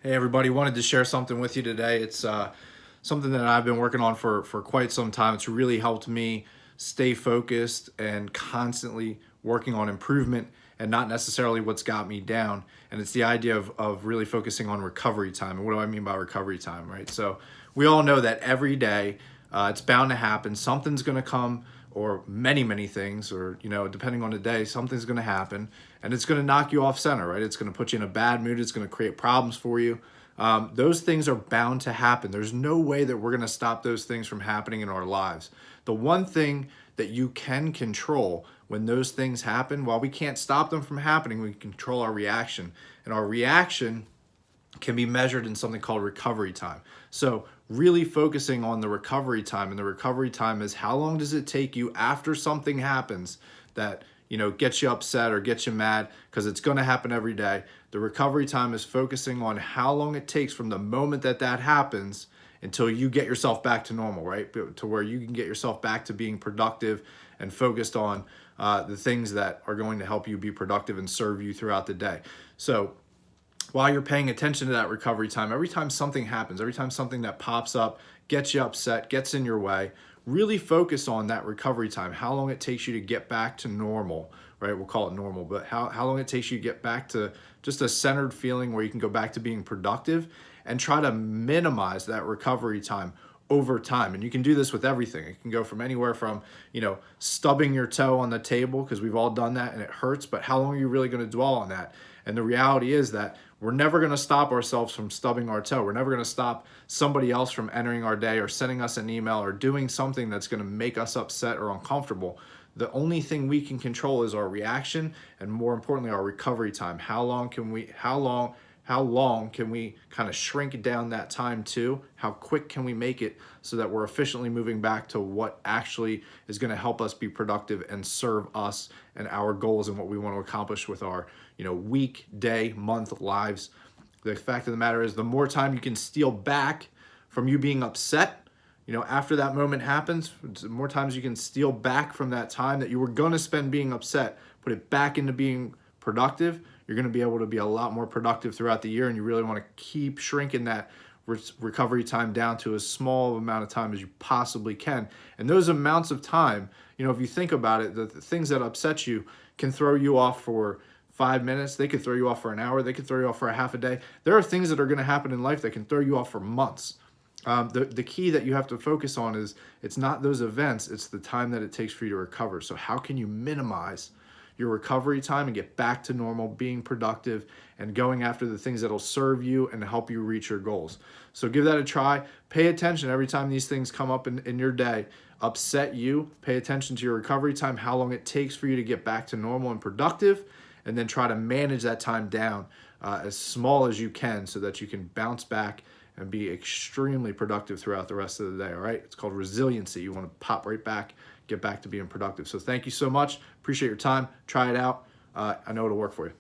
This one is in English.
Hey everybody, wanted to share something with you today. It's something that I've been working on for quite some time. It's really helped me stay focused and constantly working on improvement and not necessarily what's got me down. And it's the idea of really focusing on recovery time. And what do I mean by recovery time, right? So we all know that every day it's bound to happen. Something's going to come, or many things, or depending on the day, something's going to happen, and it's going to knock you off center, right? It's going to put you in a bad mood. It's going to create problems for you. Those things are bound to happen. There's no way that we're going to stop those things from happening in our lives. The one thing that you can control when those things happen, while we can't stop them from happening, we can control our reaction. And our reaction can be measured in something called recovery time. So really focusing on the recovery time, and the recovery time is how long does it take you after something happens that gets you upset or gets you mad, because it's going to happen every day. The recovery time is focusing on how long it takes from the moment that happens until you get yourself back to normal, right? To where you can get yourself back to being productive and focused on the things that are going to help you be productive and serve you throughout the day. So while you're paying attention to that recovery time, every time something happens, every time something that pops up gets you upset, gets in your way, really focus on that recovery time, how long it takes you to get back to normal, right? We'll call it normal, but how long it takes you to get back to just a centered feeling where you can go back to being productive, and try to minimize that recovery time over time. And you can do this with everything. It can go from anywhere from, stubbing your toe on the table, because we've all done that and it hurts, but how long are you really going to dwell on that? And the reality is that we're never going to stop ourselves from stubbing our toe. We're never going to stop somebody else from entering our day or sending us an email or doing something that's going to make us upset or uncomfortable. The only thing we can control is our reaction, and more importantly, our recovery time. How long can we kind of shrink down that time to? How quick can we make it so that we're efficiently moving back to what actually is going to help us be productive and serve us and our goals and what we want to accomplish with our, week, day, month lives? The fact of the matter is, the more time you can steal back from you being upset, after that moment happens, the more times you can steal back from that time that you were going to spend being upset, put it back into being productive, you're going to be able to be a lot more productive throughout the year. And you really want to keep shrinking that recovery time down to as small amount of time as you possibly can. And those amounts of time, if you think about it, the things that upset you can throw you off for 5 minutes. They could throw you off for an hour. They could throw you off for a half a day. There are things that are going to happen in life that can throw you off for months. The key that you have to focus on is, it's not those events, it's the time that it takes for you to recover. So how can you minimize your recovery time and get back to normal, being productive, and going after the things that'll serve you and help you reach your goals? So give that a try. Pay attention every time these things come up in your day, upset you. Pay attention to your recovery time, how long it takes for you to get back to normal and productive, and then try to manage that time down as small as you can, so that you can bounce back and be extremely productive throughout the rest of the day. All right, it's called resiliency. You want to pop right back, get back to being productive. So thank you so much. Appreciate your time. Try it out. I know it'll work for you.